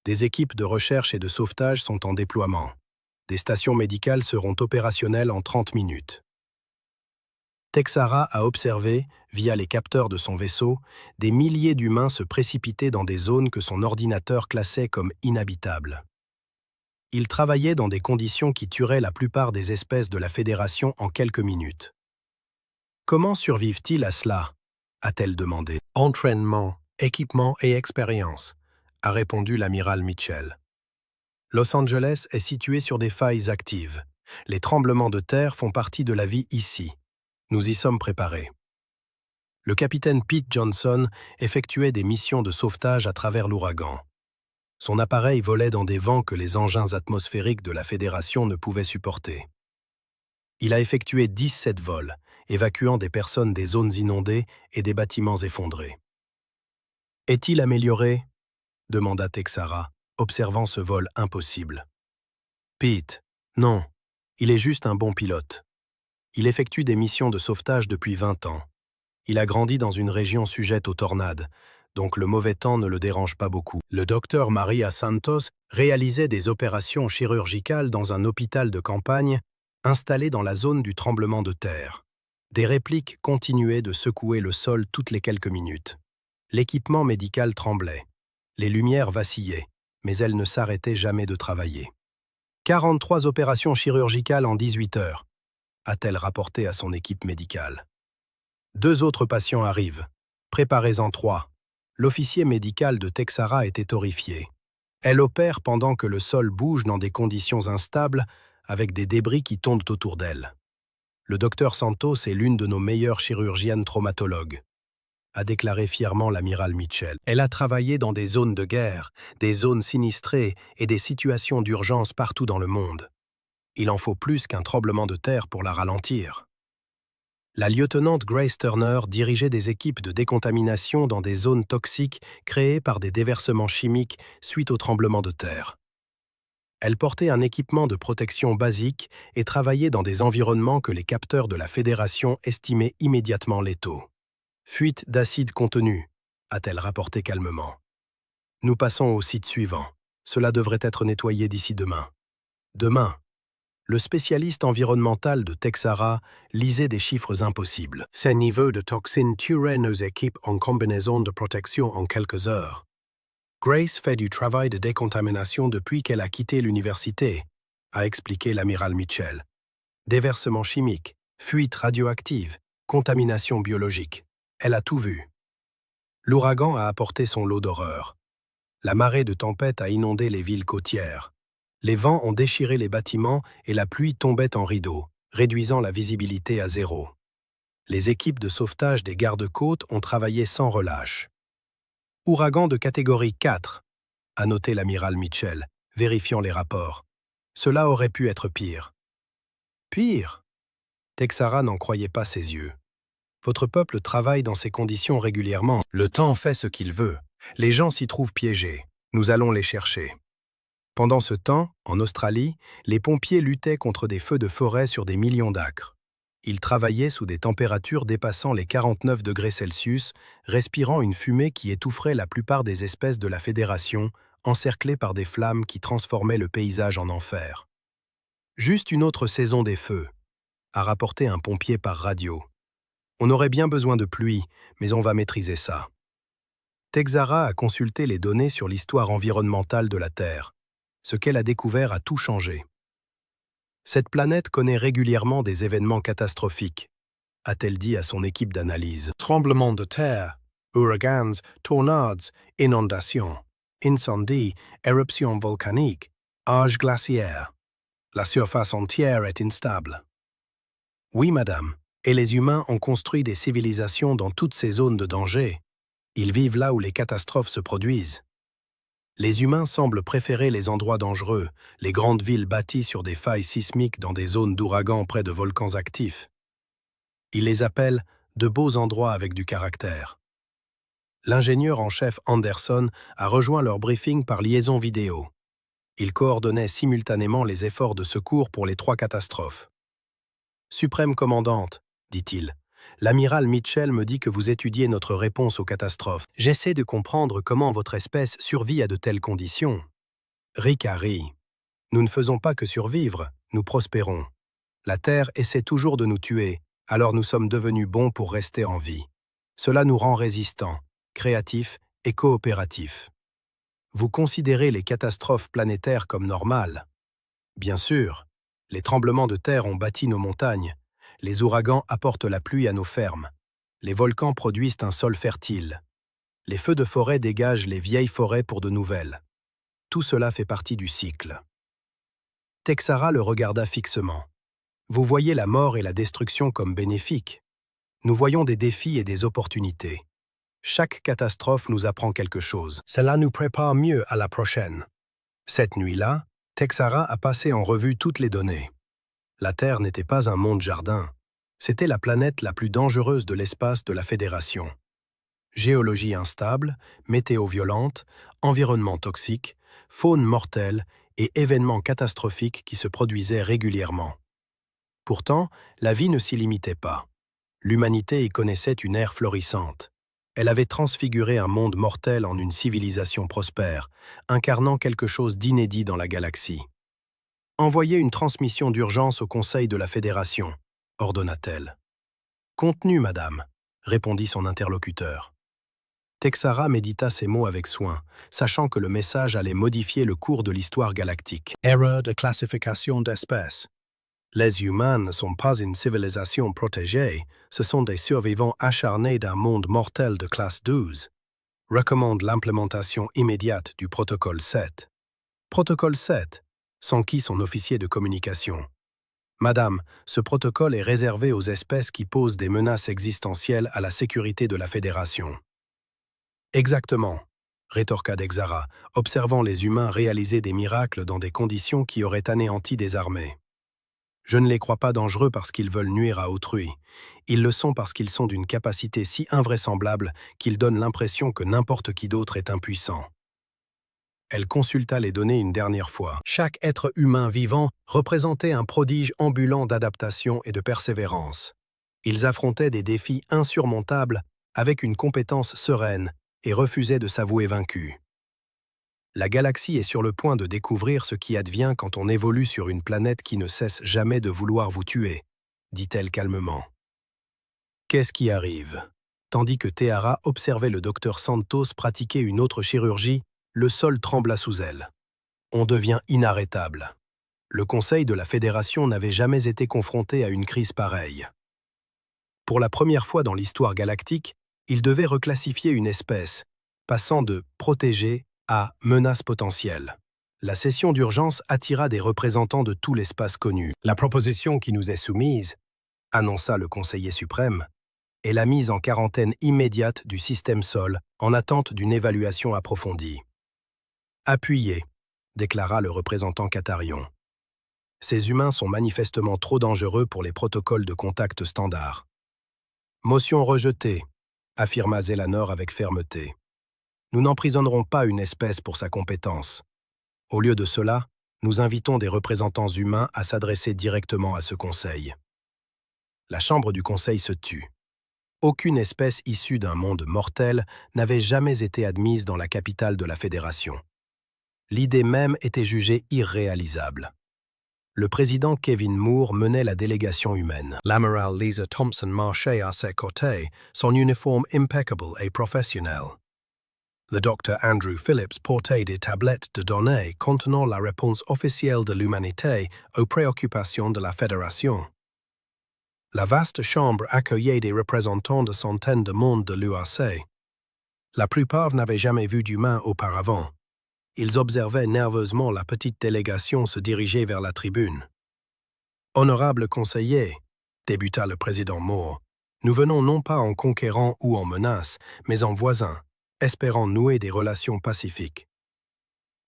Des équipes de recherche et de sauvetage sont en déploiement. Des stations médicales seront opérationnelles en 30 minutes. » Texara a observé, via les capteurs de son vaisseau, des milliers d'humains se précipiter dans des zones que son ordinateur classait comme inhabitables. Ils travaillaient dans des conditions qui tueraient la plupart des espèces de la Fédération en quelques minutes. « Comment survivent-ils à cela ?» a-t-elle demandé. « Entraînement, équipement et expérience », a répondu l'amiral Mitchell. Los Angeles est situé sur des failles actives. Les tremblements de terre font partie de la vie ici. Nous y sommes préparés. Le capitaine Pete Johnson effectuait des missions de sauvetage à travers l'ouragan. Son appareil volait dans des vents que les engins atmosphériques de la Fédération ne pouvaient supporter. Il a effectué 17 vols, évacuant des personnes des zones inondées et des bâtiments effondrés. « Est-il amélioré ?» demanda Texara, observant ce vol impossible. « Pete, non, il est juste un bon pilote. Il effectue des missions de sauvetage depuis 20 ans. Il a grandi dans une région sujette aux tornades, donc le mauvais temps ne le dérange pas beaucoup. » Le docteur Maria Santos réalisait des opérations chirurgicales dans un hôpital de campagne installé dans la zone du tremblement de terre. Des répliques continuaient de secouer le sol toutes les quelques minutes. L'équipement médical tremblait. Les lumières vacillaient, mais elles ne s'arrêtaient jamais de travailler. 43 opérations chirurgicales en 18 heures, a-t-elle rapporté à son équipe médicale. 2 autres patients arrivent. Préparez-en 3. L'officier médical de Texara était horrifié. Elle opère pendant que le sol bouge dans des conditions instables, avec des débris qui tombent autour d'elle. Le docteur Santos est l'une de nos meilleures chirurgiennes traumatologues, a déclaré fièrement l'amiral Mitchell. Elle a travaillé dans des zones de guerre, des zones sinistrées et des situations d'urgence partout dans le monde. Il en faut plus qu'un tremblement de terre pour la ralentir. La lieutenant Grace Turner dirigeait des équipes de décontamination dans des zones toxiques créées par des déversements chimiques suite au tremblement de terre. Elle portait un équipement de protection basique et travaillait dans des environnements que les capteurs de la Fédération estimaient immédiatement létaux. « Fuite d'acide contenu », a-t-elle rapporté calmement. « Nous passons au site suivant. Cela devrait être nettoyé d'ici demain. » Demain. Le spécialiste environnemental de Texara lisait des chiffres impossibles. Ces niveaux de toxines tueraient nos équipes en combinaison de protection en quelques heures. Grace fait du travail de décontamination depuis qu'elle a quitté l'université, a expliqué l'amiral Mitchell. Déversement chimique, fuite radioactive, contamination biologique. Elle a tout vu. L'ouragan a apporté son lot d'horreur. La marée de tempête a inondé les villes côtières. Les vents ont déchiré les bâtiments et la pluie tombait en rideaux, réduisant la visibilité à 0. Les équipes de sauvetage des gardes-côtes ont travaillé sans relâche. Ouragan de catégorie 4, a noté l'amiral Mitchell, vérifiant les rapports. Cela aurait pu être pire. Pire? Texara n'en croyait pas ses yeux. Votre peuple travaille dans ces conditions régulièrement. Le temps fait ce qu'il veut. Les gens s'y trouvent piégés. Nous allons les chercher. Pendant ce temps, en Australie, les pompiers luttaient contre des feux de forêt sur des millions d'acres. Ils travaillaient sous des températures dépassant les 49 degrés Celsius, respirant une fumée qui étoufferait la plupart des espèces de la Fédération, encerclées par des flammes qui transformaient le paysage en enfer. Juste une autre saison des feux, a rapporté un pompier par radio. On aurait bien besoin de pluie, mais on va maîtriser ça. Texara a consulté les données sur l'histoire environnementale de la Terre. Ce qu'elle a découvert a tout changé. Cette planète connaît régulièrement des événements catastrophiques, a-t-elle dit à son équipe d'analyse. Tremblements de terre, ouragans, tornades, inondations, incendies, éruptions volcaniques, âge glaciaire. La surface entière est instable. Oui, madame, et les humains ont construit des civilisations dans toutes ces zones de danger. Ils vivent là où les catastrophes se produisent. Les humains semblent préférer les endroits dangereux, les grandes villes bâties sur des failles sismiques dans des zones d'ouragans près de volcans actifs. Ils les appellent de beaux endroits avec du caractère. L'ingénieur en chef Anderson a rejoint leur briefing par liaison vidéo. Il coordonnait simultanément les efforts de secours pour les 3 catastrophes. « Suprême commandante, dit-il, l'amiral Mitchell me dit que vous étudiez notre réponse aux catastrophes. J'essaie de comprendre comment votre espèce survit à de telles conditions. » Rick a ri. « Nous ne faisons pas que survivre, nous prospérons. La Terre essaie toujours de nous tuer, alors nous sommes devenus bons pour rester en vie. Cela nous rend résistants, créatifs et coopératifs. Vous considérez les catastrophes planétaires comme normales. Bien sûr, les tremblements de terre ont bâti nos montagnes. Les ouragans apportent la pluie à nos fermes. Les volcans produisent un sol fertile. Les feux de forêt dégagent les vieilles forêts pour de nouvelles. Tout cela fait partie du cycle. Texara le regarda fixement. Vous voyez la mort et la destruction comme bénéfiques. Nous voyons des défis et des opportunités. Chaque catastrophe nous apprend quelque chose. Cela nous prépare mieux à la prochaine. Cette nuit-là, Texara a passé en revue toutes les données. La Terre n'était pas un monde jardin. C'était la planète la plus dangereuse de l'espace de la Fédération. Géologie instable, météo violente, environnement toxique, faune mortelle et événements catastrophiques qui se produisaient régulièrement. Pourtant, la vie ne s'y limitait pas. L'humanité y connaissait une ère florissante. Elle avait transfiguré un monde mortel en une civilisation prospère, incarnant quelque chose d'inédit dans la galaxie. « Envoyez une transmission d'urgence au Conseil de la Fédération », ordonna-t-elle. « Contenu, madame », répondit son interlocuteur. Texara médita ces mots avec soin, sachant que le message allait modifier le cours de l'histoire galactique. Erreur de classification d'espèces. Les humains ne sont pas une civilisation protégée, ce sont des survivants acharnés d'un monde mortel de classe 12. Recommande l'implémentation immédiate du protocole 7. Protocole 7, s'enquit son officier de communication. Madame, ce protocole est réservé aux espèces qui posent des menaces existentielles à la sécurité de la Fédération. Exactement, rétorqua Texara, observant les humains réaliser des miracles dans des conditions qui auraient anéanti des armées. Je ne les crois pas dangereux parce qu'ils veulent nuire à autrui. Ils le sont parce qu'ils sont d'une capacité si invraisemblable qu'ils donnent l'impression que n'importe qui d'autre est impuissant. Elle consulta les données une dernière fois. Chaque être humain vivant représentait un prodige ambulant d'adaptation et de persévérance. Ils affrontaient des défis insurmontables avec une compétence sereine et refusaient de s'avouer vaincus. La galaxie est sur le point de découvrir ce qui advient quand on évolue sur une planète qui ne cesse jamais de vouloir vous tuer, dit-elle calmement. Qu'est-ce qui arrive? Tandis que Tehara observait le docteur Santos pratiquer une autre chirurgie, le sol trembla sous elle. On devient inarrêtable. Le Conseil de la Fédération n'avait jamais été confronté à une crise pareille. Pour la première fois dans l'histoire galactique, il devait reclassifier une espèce, passant de « protégée » à « menace potentielle ». La session d'urgence attira des représentants de tout l'espace connu. La proposition qui nous est soumise, annonça le conseiller suprême, est la mise en quarantaine immédiate du système Sol en attente d'une évaluation approfondie. Appuyé, déclara le représentant Catarion. Ces humains sont manifestement trop dangereux pour les protocoles de contact standards. Motion rejetée, affirma Zélanor avec fermeté. Nous n'emprisonnerons pas une espèce pour sa compétence. Au lieu de cela, nous invitons des représentants humains à s'adresser directement à ce conseil. La chambre du conseil se tut. Aucune espèce issue d'un monde mortel n'avait jamais été admise dans la capitale de la Fédération. L'idée même était jugée irréalisable. Le président Kevin Moore menait la délégation humaine. L'amiral Lisa Thompson marchait à ses côtés, son uniforme impeccable et professionnel. Le docteur Andrew Phillips portait des tablettes de données contenant la réponse officielle de l'humanité aux préoccupations de la Fédération. La vaste chambre accueillait des représentants de centaines de mondes de l'UAC. La plupart n'avaient jamais vu d'humains auparavant. Ils observaient nerveusement la petite délégation se diriger vers la tribune. « Honorable conseiller », débuta le président Moore, « nous venons non pas en conquérant ou en menace, mais en voisins, espérant nouer des relations pacifiques.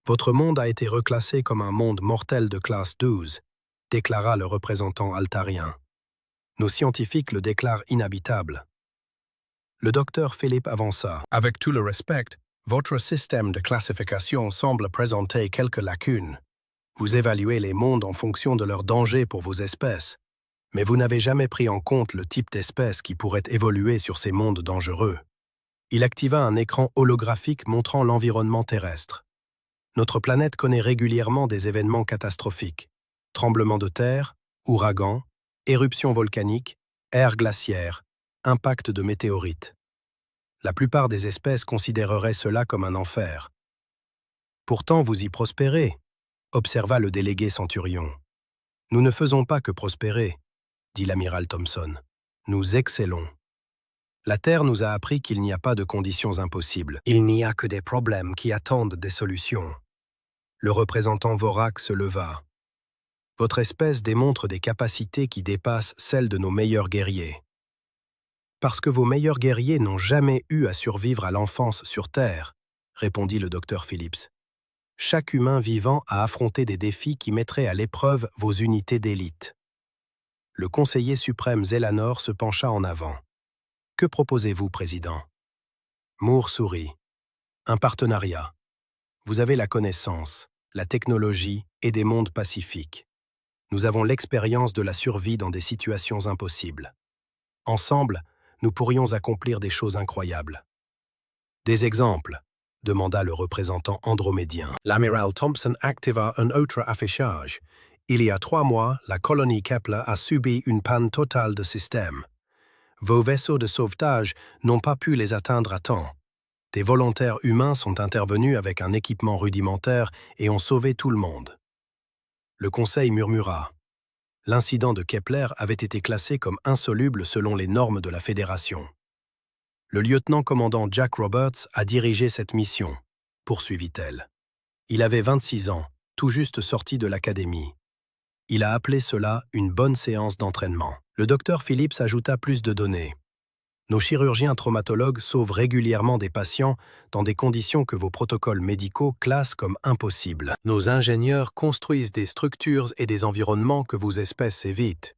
Votre monde a été reclassé comme un monde mortel de classe 12, déclara le représentant altarien. Nos scientifiques le déclarent inhabitable. Le docteur Philippe avança. Avec tout le respect, votre système de classification semble présenter quelques lacunes. Vous évaluez les mondes en fonction de leur danger pour vos espèces, mais vous n'avez jamais pris en compte le type d'espèces qui pourraient évoluer sur ces mondes dangereux. Il activa un écran holographique montrant l'environnement terrestre. Notre planète connaît régulièrement des événements catastrophiques. Tremblements de terre, ouragans, éruptions volcaniques, ères glaciaires, impact de météorites. La plupart des espèces considéreraient cela comme un enfer. Pourtant, vous y prospérez, observa le délégué Centurion. Nous ne faisons pas que prospérer, dit l'amiral Thompson. Nous excellons. La Terre nous a appris qu'il n'y a pas de conditions impossibles. Il n'y a que des problèmes qui attendent des solutions. Le représentant Vorak se leva. Votre espèce démontre des capacités qui dépassent celles de nos meilleurs guerriers. Parce que vos meilleurs guerriers n'ont jamais eu à survivre à l'enfance sur Terre, répondit le docteur Phillips. Chaque humain vivant a affronté des défis qui mettraient à l'épreuve vos unités d'élite. Le conseiller suprême Zélanor se pencha en avant. Que proposez-vous, président? Moore sourit. Un partenariat. Vous avez la connaissance, la technologie et des mondes pacifiques. Nous avons l'expérience de la survie dans des situations impossibles. Ensemble, nous pourrions accomplir des choses incroyables. Des exemples, demanda le représentant andromédien. L'amiral Thompson activa un autre affichage. Il y a 3 mois, la colonie Kepler a subi une panne totale de système. Vos vaisseaux de sauvetage n'ont pas pu les atteindre à temps. Des volontaires humains sont intervenus avec un équipement rudimentaire et ont sauvé tout le monde. Le conseil murmura. L'incident de Kepler avait été classé comme insoluble selon les normes de la Fédération. Le lieutenant-commandant Jack Roberts a dirigé cette mission, poursuivit-elle. Il avait 26 ans, tout juste sorti de l'académie. Il a appelé cela une bonne séance d'entraînement. Le docteur Phillips ajouta plus de données. Nos chirurgiens traumatologues sauvent régulièrement des patients dans des conditions que vos protocoles médicaux classent comme impossibles. Nos ingénieurs construisent des structures et des environnements que vos espèces évitent.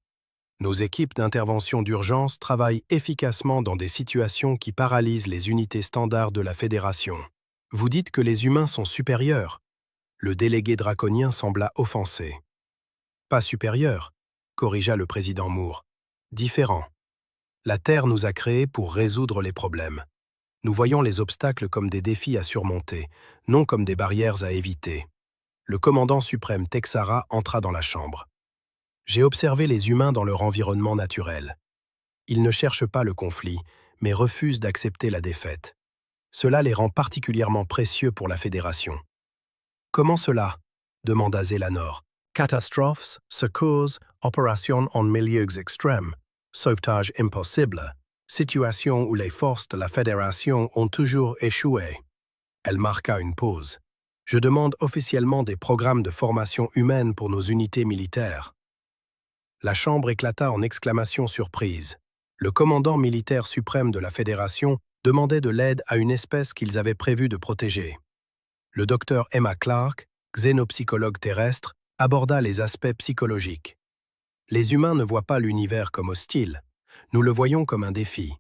Nos équipes d'intervention d'urgence travaillent efficacement dans des situations qui paralysent les unités standards de la Fédération. Vous dites que les humains sont supérieurs. Le délégué draconien sembla offensé. Pas supérieur, corrigea le président Moore. Différent. La Terre nous a créés pour résoudre les problèmes. Nous voyons les obstacles comme des défis à surmonter, non comme des barrières à éviter. Le commandant suprême Texara entra dans la chambre. J'ai observé les humains dans leur environnement naturel. Ils ne cherchent pas le conflit, mais refusent d'accepter la défaite. Cela les rend particulièrement précieux pour la Fédération. Comment cela? Demanda Zélanor. Catastrophes, secours, opérations en milieux extrêmes, sauvetage impossible, situation où les forces de la Fédération ont toujours échoué. Elle marqua une pause. Je demande officiellement des programmes de formation humaine pour nos unités militaires. La chambre éclata en exclamations surprises. Le commandant militaire suprême de la Fédération demandait de l'aide à une espèce qu'ils avaient prévu de protéger. Le docteur Emma Clark, xénopsychologue terrestre, aborda les aspects psychologiques. Les humains ne voient pas l'univers comme hostile. Nous le voyons comme un défi.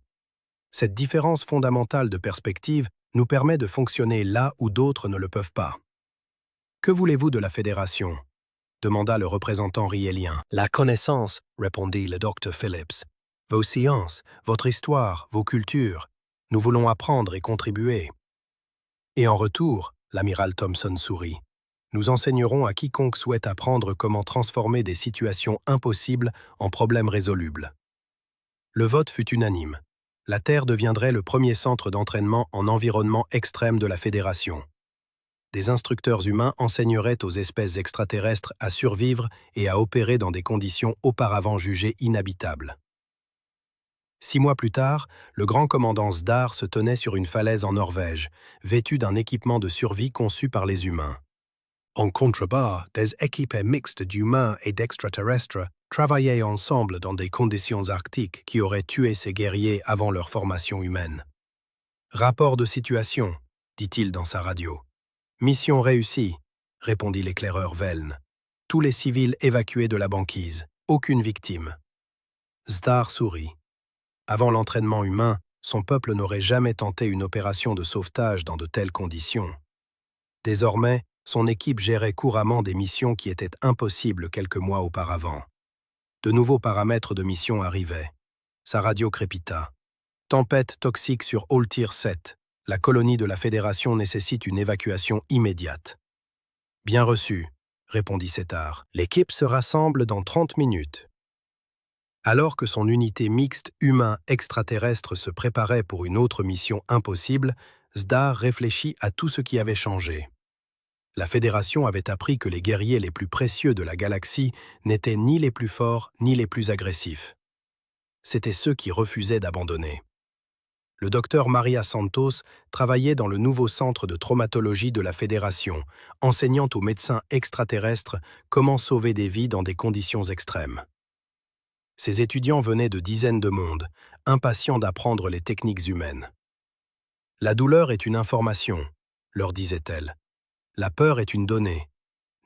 Cette différence fondamentale de perspective nous permet de fonctionner là où d'autres ne le peuvent pas. Que voulez-vous de la Fédération? Demanda le représentant riélien. La connaissance, répondit le docteur Phillips. Vos sciences, votre histoire, vos cultures. Nous voulons apprendre et contribuer. Et en retour, l'amiral Thompson sourit. Nous enseignerons à quiconque souhaite apprendre comment transformer des situations impossibles en problèmes résolubles. Le vote fut unanime. La Terre deviendrait le premier centre d'entraînement en environnement extrême de la Fédération. Des instructeurs humains enseigneraient aux espèces extraterrestres à survivre et à opérer dans des conditions auparavant jugées inhabitables. 6 mois plus tard, le grand commandant Zdar se tenait sur une falaise en Norvège, vêtu d'un équipement de survie conçu par les humains. En contrebas, des équipes mixtes d'humains et d'extraterrestres travaillaient ensemble dans des conditions arctiques qui auraient tué ces guerriers avant leur formation humaine. « Rapport de situation », dit-il dans sa radio. « Mission réussie », répondit l'éclaireur Veln. « Tous les civils évacués de la banquise, aucune victime. » Zdar sourit. Avant l'entraînement humain, son peuple n'aurait jamais tenté une opération de sauvetage dans de telles conditions. Désormais, son équipe gérait couramment des missions qui étaient impossibles quelques mois auparavant. De nouveaux paramètres de mission arrivaient. Sa radio crépita. Tempête toxique sur Altir 7. La colonie de la Fédération nécessite une évacuation immédiate. Bien reçu, répondit Settar. L'équipe se rassemble dans 30 minutes. Alors que son unité mixte humain-extraterrestre se préparait pour une autre mission impossible, Zdar réfléchit à tout ce qui avait changé. La Fédération avait appris que les guerriers les plus précieux de la galaxie n'étaient ni les plus forts ni les plus agressifs. C'étaient ceux qui refusaient d'abandonner. Le docteur Maria Santos travaillait dans le nouveau centre de traumatologie de la Fédération, enseignant aux médecins extraterrestres comment sauver des vies dans des conditions extrêmes. Ces étudiants venaient de dizaines de mondes, impatients d'apprendre les techniques humaines. « La douleur est une information », leur disait-elle. « La peur est une donnée.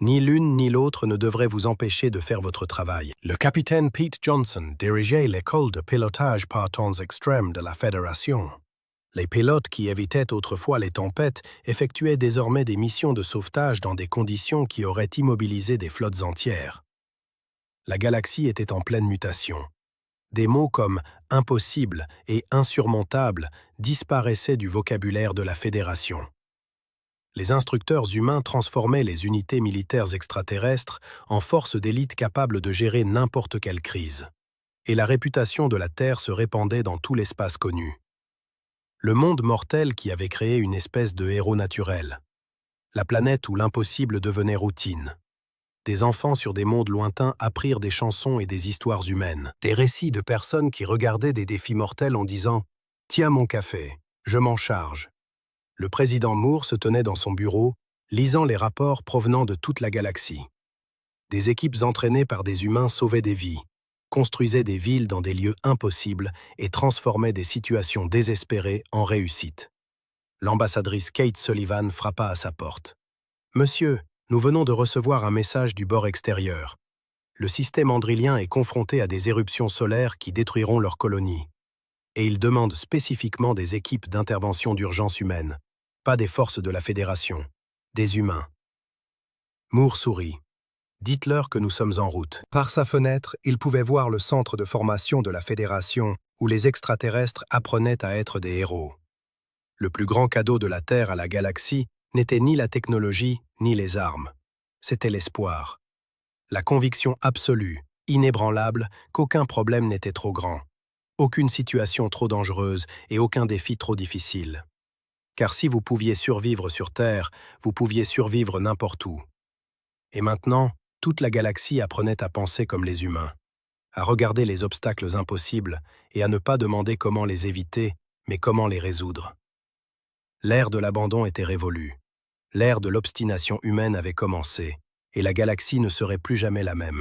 Ni l'une ni l'autre ne devrait vous empêcher de faire votre travail. » Le capitaine Pete Johnson dirigeait l'école de pilotage par temps extrême de la Fédération. Les pilotes qui évitaient autrefois les tempêtes effectuaient désormais des missions de sauvetage dans des conditions qui auraient immobilisé des flottes entières. La galaxie était en pleine mutation. Des mots comme « impossible » et « insurmontable » disparaissaient du vocabulaire de la Fédération. Les instructeurs humains transformaient les unités militaires extraterrestres en forces d'élite capables de gérer n'importe quelle crise. Et la réputation de la Terre se répandait dans tout l'espace connu. Le monde mortel qui avait créé une espèce de héros naturel. La planète où l'impossible devenait routine. Des enfants sur des mondes lointains apprirent des chansons et des histoires humaines. Des récits de personnes qui regardaient des défis mortels en disant « Tiens mon café, je m'en charge ». Le président Moore se tenait dans son bureau, lisant les rapports provenant de toute la galaxie. Des équipes entraînées par des humains sauvaient des vies, construisaient des villes dans des lieux impossibles et transformaient des situations désespérées en réussite. L'ambassadrice Kate Sullivan frappa à sa porte. « Monsieur, nous venons de recevoir un message du bord extérieur. Le système andrilien est confronté à des éruptions solaires qui détruiront leur colonie. Et il demande spécifiquement des équipes d'intervention d'urgence humaine, pas des forces de la Fédération, des humains. » Moore sourit. « Dites-leur que nous sommes en route. » Par sa fenêtre, il pouvait voir le centre de formation de la Fédération où les extraterrestres apprenaient à être des héros. Le plus grand cadeau de la Terre à la galaxie n'était ni la technologie ni les armes. C'était l'espoir. La conviction absolue, inébranlable, qu'aucun problème n'était trop grand. Aucune situation trop dangereuse et aucun défi trop difficile. Car si vous pouviez survivre sur Terre, vous pouviez survivre n'importe où. Et maintenant, toute la galaxie apprenait à penser comme les humains, à regarder les obstacles impossibles et à ne pas demander comment les éviter, mais comment les résoudre. L'ère de l'abandon était révolue. L'ère de l'obstination humaine avait commencé, et la galaxie ne serait plus jamais la même.